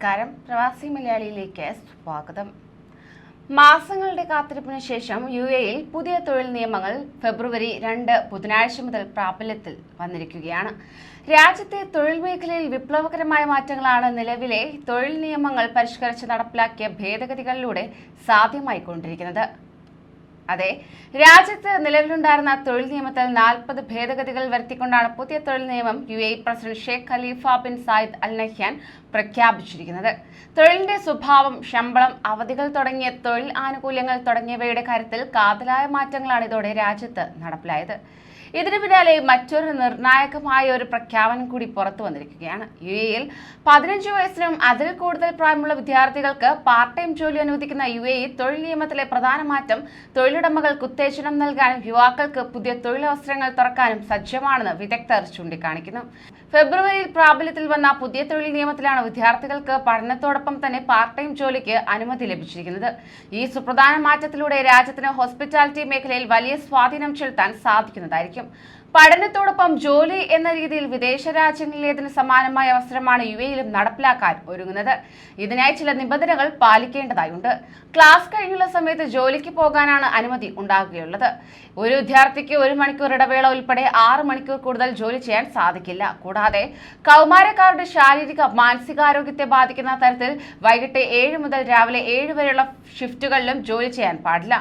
നമസ്കാരം. പ്രവാസി മലയാളിയിലേക്ക് സ്വാഗതം. മാസങ്ങളുടെ കാത്തിരിപ്പിന് ശേഷം UAE പുതിയ തൊഴിൽ നിയമങ്ങൾ ഫെബ്രുവരി 2 ബുധനാഴ്ച മുതൽ പ്രാബല്യത്തിൽ വന്നിരിക്കുകയാണ്. രാജ്യത്തെ തൊഴിൽ മേഖലയിൽ വിപ്ലവകരമായ മാറ്റങ്ങളാണ് നിലവിലെ തൊഴിൽ നിയമങ്ങൾ പരിഷ്കരിച്ച് നടപ്പിലാക്കിയ ഭേദഗതികളിലൂടെ സാധ്യമായിക്കൊണ്ടിരിക്കുന്നത്. അതെ, രാജ്യത്ത് നിലവിലുണ്ടായിരുന്ന തൊഴിൽ നിയമത്തിൽ 40 ഭേദഗതികൾ വരുത്തിക്കൊണ്ടാണ് പുതിയ തൊഴിൽ നിയമം UAE president Sheikh Khalifa bin Zayed Al Nahyan പ്രഖ്യാപിച്ചിരിക്കുന്നത്. തൊഴിലിന്റെ സ്വഭാവം, ശമ്പളം, അവധികൾ തുടങ്ങിയ തൊഴിൽ ആനുകൂല്യങ്ങൾ തുടങ്ങിയവയുടെ കാര്യത്തിൽ കാതലായ മാറ്റങ്ങളാണ് ഇതോടെ രാജ്യത്ത് നടപ്പിലായത്. ഇതിനു പിന്നാലെ മറ്റൊരു നിർണായകമായ ഒരു പ്രഖ്യാപനം കൂടി പുറത്തു വന്നിരിക്കുകയാണ്. UAE 15 വയസ്സിനും അതിൽ കൂടുതൽ പ്രായമുള്ള വിദ്യാർത്ഥികൾക്ക് പാർട്ട് ടൈം ജോലി അനുവദിക്കുന്ന UAE തൊഴിൽ നിയമത്തിലെ പ്രധാന മാറ്റം തൊഴിലുടമകൾക്ക് ഉത്തേജനം നൽകാനും യുവാക്കൾക്ക് പുതിയ തൊഴിലവസരങ്ങൾ തുറക്കാനും സജ്ജമാണെന്ന് വിദഗ്ധർ ചൂണ്ടിക്കാണിക്കുന്നു. ഫെബ്രുവരിയിൽ പ്രാബല്യത്തിൽ വന്ന പുതിയ തൊഴിൽ നിയമത്തിലാണ് വിദ്യാർത്ഥികൾക്ക് പഠനത്തോടൊപ്പം തന്നെ പാർട്ട് ടൈം ജോലിക്ക് അനുമതി ലഭിച്ചിരിക്കുന്നത്. ഈ സുപ്രധാന മാറ്റത്തിലൂടെ രാജ്യത്തിന് ഹോസ്പിറ്റാലിറ്റി മേഖലയിൽ വലിയ സ്വാധീനം ചെലുത്താൻ സാധിക്കുന്നതായിരിക്കും. പഠനത്തോടൊപ്പം ജോലി എന്ന രീതിയിൽ വിദേശ രാജ്യങ്ങളിലേതിന് സമാനമായ അവസരമാണ് UAEയിലും നടപ്പിലാക്കാൻ ഒരുങ്ങുന്നത്. ഇതിനായി ചില നിബന്ധനകൾ പാലിക്കേണ്ടതായുണ്ട്. ക്ലാസ് കഴിഞ്ഞുള്ള സമയത്ത് ജോലിക്ക് പോകാനാണ് അനുമതി ഉണ്ടാകുകയുള്ളത്. ഒരു വിദ്യാർത്ഥിക്ക് 1 മണിക്കൂർ ഇടവേള ഉൾപ്പെടെ 6 മണിക്കൂർ കൂടുതൽ ജോലി ചെയ്യാൻ സാധിക്കില്ല. കൂടാതെ കൗമാരക്കാരുടെ ശാരീരിക മാനസികാരോഗ്യത്തെ ബാധിക്കുന്ന തരത്തിൽ വൈകിട്ട് 7 മുതൽ രാവിലെ 7 വരെയുള്ള ഷിഫ്റ്റുകളിലും ജോലി ചെയ്യാൻ പാടില്ല.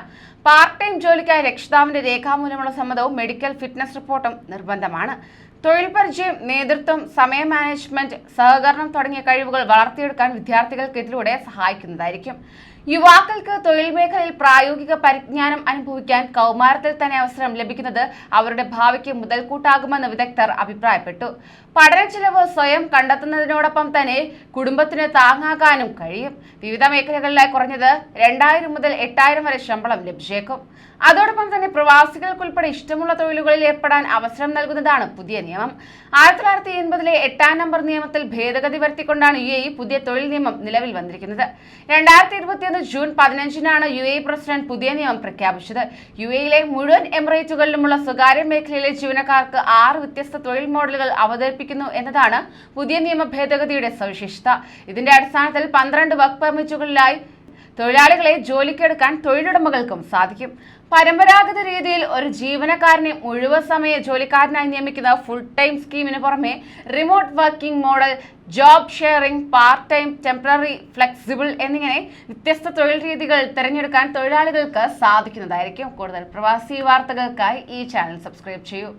പാർട്ട് ടൈം ജോലിക്കായി രക്ഷിതാവിന്റെ രേഖാമൂലമുള്ള സമ്മതവും മെഡിക്കൽ ഫിറ്റ്നസ് റിപ്പോർട്ടും നിർബന്ധമാണ്. തൊഴിൽ പരിചയം, നേതൃത്വം, സമയ മാനേജ്മെന്റ്, സഹകരണം തുടങ്ങിയ കഴിവുകൾ വളർത്തിയെടുക്കാൻ വിദ്യാർത്ഥികൾക്ക് ഇതിലൂടെ സഹായിക്കുന്നതായിരിക്കും. യുവാക്കൾക്ക് തൊഴിൽ മേഖലയിൽ പ്രായോഗിക പരിജ്ഞാനം അനുഭവിക്കാൻ കൗമാരത്തിൽ തന്നെ അവസരം ലഭിക്കുന്നത് അവരുടെ ഭാവിക്ക് മുതൽക്കൂട്ടാകുമെന്ന് വിദഗ്ധർ അഭിപ്രായപ്പെട്ടു. പഠന ചെലവ് സ്വയം കണ്ടെത്തുന്നതിനോടൊപ്പം തന്നെ കുടുംബത്തിന് താങ്ങാകാനും കഴിയും. വിവിധ മേഖലകളിലായി കുറഞ്ഞത് 2000 മുതൽ 8000 വരെ ശമ്പളം ലഭിച്ചേക്കും. അതോടൊപ്പം തന്നെ പ്രവാസികൾക്കുൾപ്പെടെ ഇഷ്ടമുള്ള തൊഴിലുകളിൽ ഏർപ്പെടാൻ അവസരം നൽകുന്നതാണ് പുതിയ നിയമം. 1980-ലെ 8-ാം നമ്പർ നിയമത്തിൽ ഭേദഗതി വരുത്തിക്കൊണ്ടാണ് UAE പുതിയ തൊഴിൽ നിയമം നിലവിൽ വന്നിരിക്കുന്നത്. 2021 ജൂൺ 15-നാണ് UAE പ്രസിഡന്റ് പുതിയ നിയമം പ്രഖ്യാപിച്ചത്. UAEയിലെ മുഴുവൻ എമിറേറ്റുകളിലുമുള്ള സ്വകാര്യ മേഖലയിലെ ജീവനക്കാർക്ക് 6 വ്യത്യസ്ത തൊഴിൽ മോഡലുകൾ അവതരിപ്പിക്കുന്നു എന്നതാണ് പുതിയ നിയമ ഭേദഗതിയുടെ സവിശേഷത. ഇതിന്റെ അടിസ്ഥാനത്തിൽ 12 വർക്ക് പെർമിറ്റുകളിലായി തൊഴിലാളികളെ ജോലിക്കെടുക്കാൻ തൊഴിലുടമകൾക്കും സാധിക്കും. പരമ്പരാഗത രീതിയിൽ ഒരു ജീവനക്കാരനെ മുഴുവൻ സമയ ജോലിക്കാരനായി നിയമിക്കുന്ന ഫുൾ ടൈം സ്കീമിന് പുറമെ remote working model, job sharing, part time, temporary, flexible എന്നിങ്ങനെ വ്യത്യസ്ത തൊഴിൽ രീതികൾ തിരഞ്ഞെടുക്കാൻ തൊഴിലാളികൾക്ക് സാധിക്കുന്നതായിരിക്കും. കൂടുതൽ പ്രവാസി വാർത്തകൾക്കായി ഈ ചാനൽ സബ്സ്ക്രൈബ് ചെയ്യൂ.